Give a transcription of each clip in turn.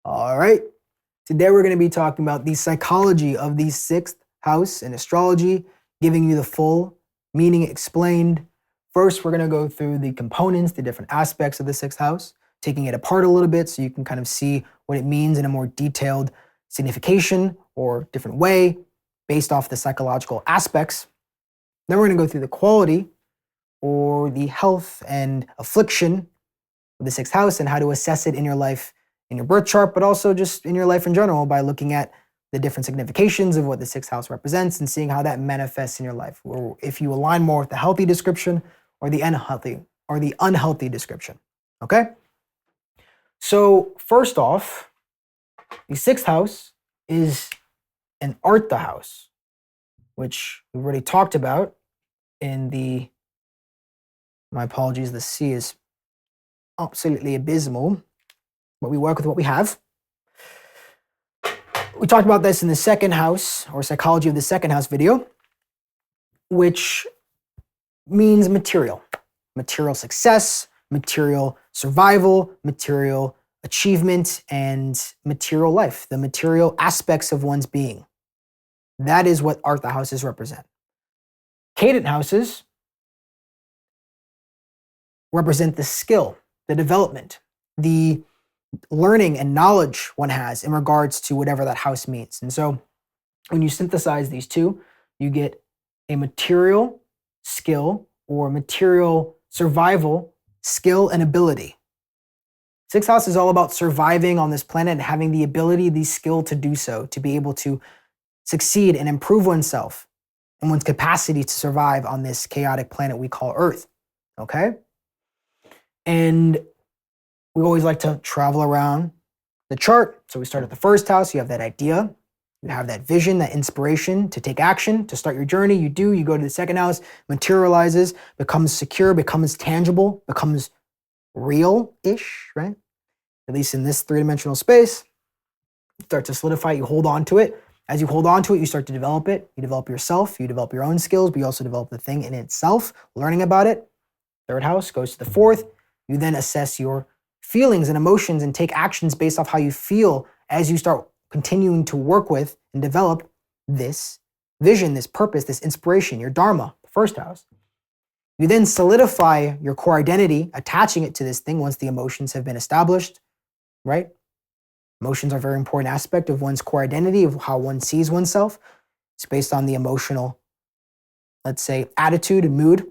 All right. Today we're going to be talking about the psychology of the sixth house in astrology, giving you the full meaning explained. First, we're going to go through the components, the different aspects of the sixth house, taking it apart a little bit so you can kind of see what it means in a more detailed signification or different way based off the psychological aspects. Then we're going to go through the quality or the health and affliction of the sixth house and how to assess it in your life, in your birth chart, but also just in your life in general by looking at the different significations of what the sixth house represents and seeing how that manifests in your life, or if you align more with the healthy description or the unhealthy description. Okay? So first off, the sixth house is an Artha house, which we've already talked about in the, my apologies, the C is absolutely abysmal, but we work with what we have. We talked about this in the second house, or psychology of the second house video, which means material success, material survival, material achievement, and material life, the material aspects of one's being. That is what Artha houses represent. Cadent houses represent the skill, the development, the learning and knowledge one has in regards to whatever that house means. And so when you synthesize these two, you get a material skill or material survival skill and ability. Sixth house is all about surviving on this planet and having the ability, the skill to do so, to be able to succeed and improve oneself and one's capacity to survive on this chaotic planet we call Earth. Okay? And we always like to travel around the chart. So we start at the first house. You have that idea. You have that vision, that inspiration to take action, to start your journey. You go to the second house, materializes, becomes secure, becomes tangible, becomes real-ish, right? At least in this three-dimensional space. You start to solidify, you hold on to it. As you hold on to it, you start to develop it. You develop yourself, you develop your own skills, but you also develop the thing in itself, learning about it. Third house goes to the fourth. You then assess your feelings and emotions and take actions based off how you feel as you start continuing to work with and develop this vision, this purpose, this inspiration, your dharma, the first house. You then solidify your core identity, attaching it to this thing once the emotions have been established, right? Emotions are a very important aspect of one's core identity, of how one sees oneself. It's based on the emotional, let's say, attitude and mood,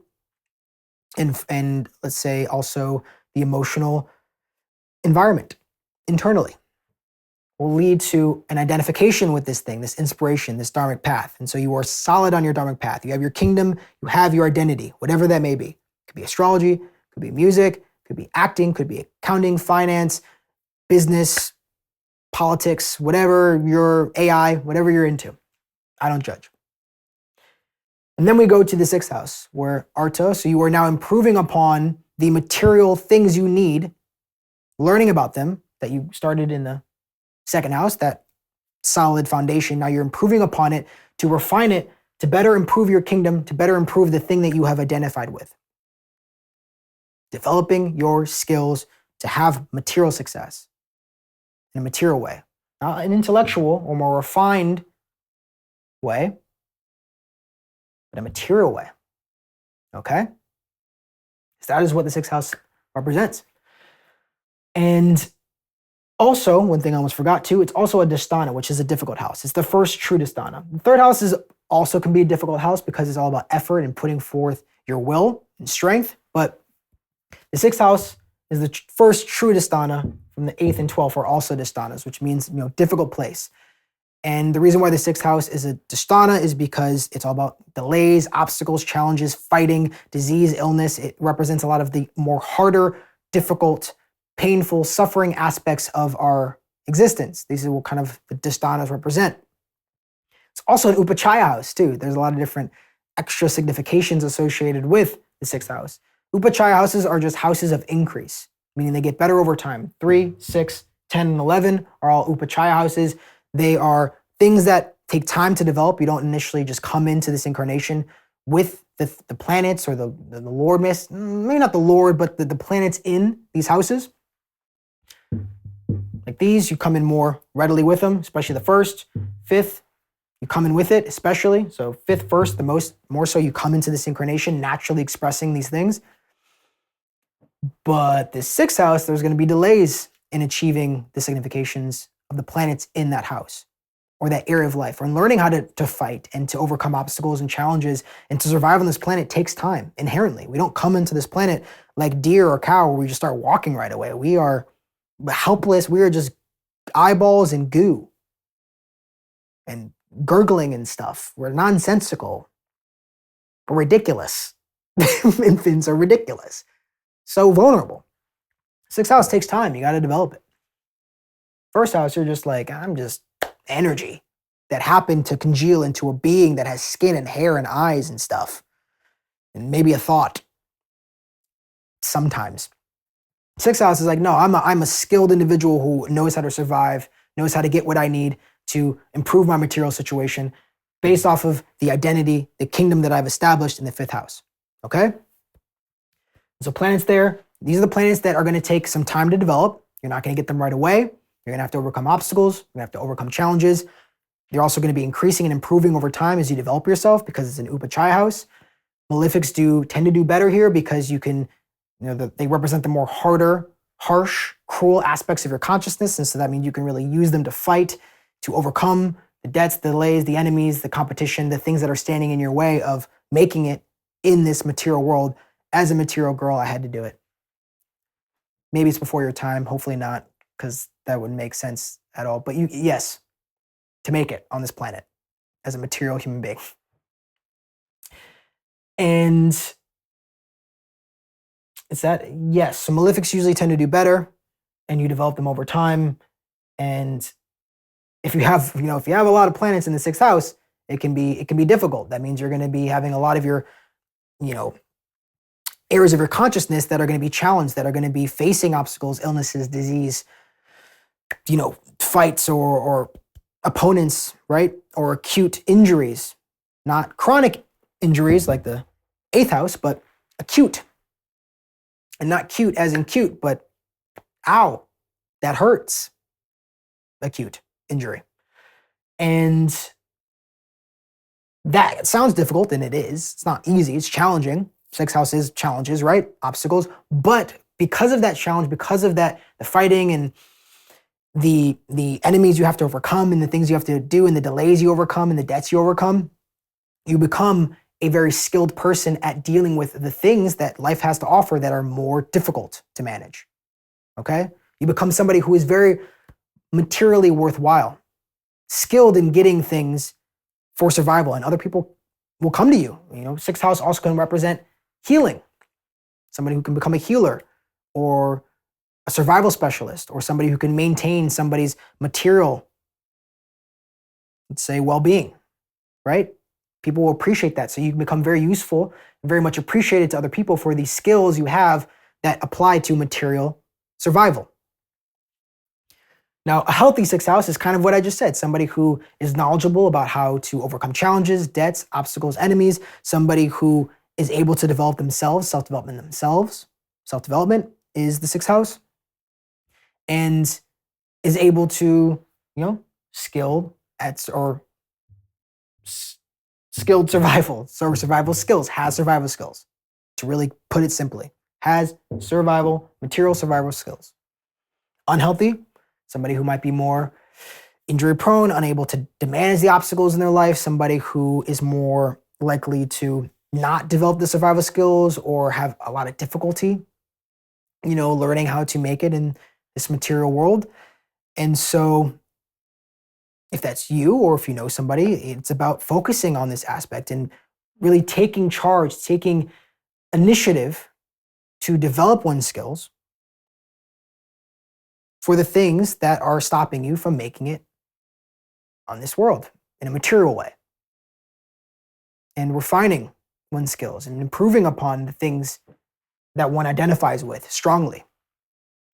and let's say also the emotional environment internally will lead to an identification with this thing, this inspiration, this dharmic path. And so you are solid on your dharmic path. You have your kingdom, you have your identity, whatever that may be. It could be astrology, could be music, could be acting, could be accounting, finance, business, politics, whatever your AI, whatever you're into. I don't judge. And then we go to the sixth house where Artha, so you are now improving upon the material things you need, learning about them that you started in the second house, that solid foundation. Now you're improving upon it to refine it, to better improve your kingdom, to better improve the thing that you have identified with. Developing your skills to have material success in a material way, not an intellectual or more refined way, but a material way. Okay? So that is what the sixth house represents. And also, one thing I almost forgot too, it's also a Dhisthana, which is a difficult house. It's the first true Dhisthana. The third house also can be a difficult house because it's all about effort and putting forth your will and strength. But the sixth house is the first true Dhisthana. From the 8th and 12th are also Dhishthanas, which means, difficult place. And the reason why the sixth house is a Dhisthana is because it's all about delays, obstacles, challenges, fighting, disease, illness. It represents a lot of the more harder, difficult, painful, suffering aspects of our existence. These are what kind of the Dhishthanas represent. It's also an Upachaya house too. There's a lot of different extra significations associated with the sixth house. Upachaya houses are just houses of increase, meaning they get better over time. 3, 6, 10, and 11 are all Upachaya houses. They are things that take time to develop. You don't initially just come into this incarnation with the planets or the Lord, maybe not the Lord, but the planets in these houses. like these, you come in more readily with them, especially the first. Fifth, you come in with it, especially. So fifth, first, the more so you come into this incarnation naturally expressing these things. But the sixth house, there's going to be delays in achieving the significations of the planets in that house or that area of life, or in learning how to fight and to overcome obstacles and challenges and to survive on this planet takes time inherently. We don't come into this planet like deer or cow where we just start walking right away. We are helpless. We are just eyeballs and goo and gurgling and stuff. We're nonsensical. We're ridiculous. Infants are ridiculous. So vulnerable. Sixth house takes time. You got to develop it. First house, you're just like, I'm just energy that happened to congeal into a being that has skin and hair and eyes and stuff. And maybe a thought. Sometimes. Sixth house is like, no, I'm a skilled individual who knows how to survive, knows how to get what I need to improve my material situation based off of the identity, the kingdom that I've established in the fifth house. Okay? So planets there, these are the planets that are going to take some time to develop. You're not going to get them right away. You're going to have to overcome obstacles. You're going to have to overcome challenges. They're also going to be increasing and improving over time as you develop yourself because it's an Upachaya house. Malefics tend to do better here because you can, they represent the more harder, harsh, cruel aspects of your consciousness. And so that means you can really use them to fight, to overcome the debts, the delays, the enemies, the competition, the things that are standing in your way of making it in this material world. As a material girl, I had to do it. Maybe it's before your time. Hopefully not, because that wouldn't make sense at all. But yes, to make it on this planet as a material human being. And it's that, yes. So malefics usually tend to do better, and you develop them over time. And if you have, if you have a lot of planets in the sixth house, it can be difficult. That means you're going to be having a lot of your, areas of your consciousness that are going to be challenged, that are going to be facing obstacles, illnesses, disease, fights or opponents, right? Or acute injuries, not chronic injuries like the eighth house, but acute. And not cute as in cute, but ow, that hurts. Acute injury. And that sounds difficult, and it is. It's not easy. It's challenging. Sixth house is challenges, right? Obstacles. But because of that challenge, because of that, the fighting and the enemies you have to overcome and the things you have to do and the delays you overcome and the debts you overcome, you become a very skilled person at dealing with the things that life has to offer that are more difficult to manage. Okay? You become somebody who is very materially worthwhile, skilled in getting things for survival, and other people will come to you. Sixth house also can represent healing. Somebody who can become a healer or a survival specialist or somebody who can maintain somebody's material, let's say, well-being, right? People will appreciate that. So you can become very useful and very much appreciated to other people for these skills you have that apply to material survival. Now, a healthy sixth house is kind of what I just said. Somebody who is knowledgeable about how to overcome challenges, debts, obstacles, enemies. Somebody who is able to develop themselves, self-development themselves. Self-development is the sixth house. And is able to, skilled survival. So survival skills, has survival skills. To really put it simply, has material survival skills. Unhealthy, somebody who might be more injury prone, unable to manage the obstacles in their life, somebody who is more likely to not develop the survival skills or have a lot of difficulty, learning how to make it in this material world. And so if that's you, or if you know somebody, it's about focusing on this aspect and really taking charge, taking initiative to develop one's skills for the things that are stopping you from making it on this world in a material way. And refining one's skills and improving upon the things that one identifies with strongly.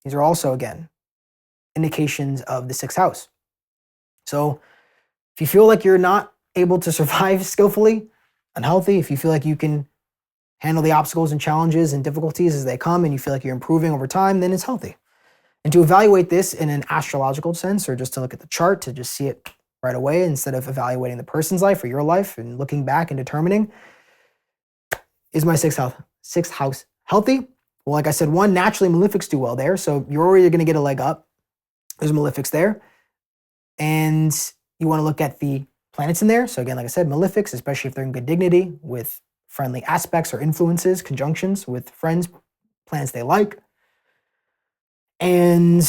These are also, again, indications of the sixth house. So if you feel like you're not able to survive skillfully, unhealthy, if you feel like you can handle the obstacles and challenges and difficulties as they come and you feel like you're improving over time, then it's healthy. And to evaluate this in an astrological sense, or just to look at the chart to just see it right away instead of evaluating the person's life or your life and looking back and determining, is my sixth house healthy? Well, like I said, one, naturally malefics do well there. So you're already going to get a leg up. There's malefics there. And you want to look at the planets in there. So again, like I said, malefics, especially if they're in good dignity with friendly aspects or influences, conjunctions with friends, planets they like. And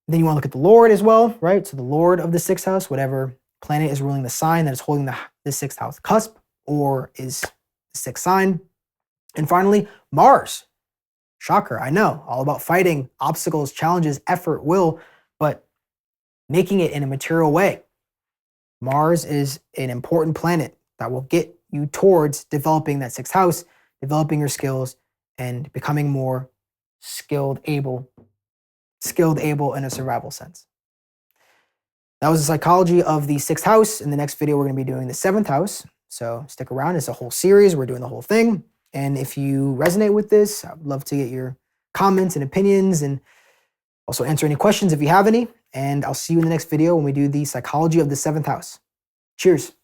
then you want to look at the Lord as well, right? So the Lord of the sixth house, whatever planet is ruling the sign that is holding the sixth house cusp or is the sixth sign. And finally, Mars. Shocker, I know, all about fighting, obstacles, challenges, effort, will, but making it in a material way. Mars is an important planet that will get you towards developing that sixth house, developing your skills, and becoming more skilled, able in a survival sense. That was the psychology of the sixth house. In the next video, we're going to be doing the seventh house. So stick around. It's a whole series. We're doing the whole thing. And if you resonate with this, I'd love to get your comments and opinions and also answer any questions if you have any. And I'll see you in the next video when we do the psychology of the seventh house. Cheers.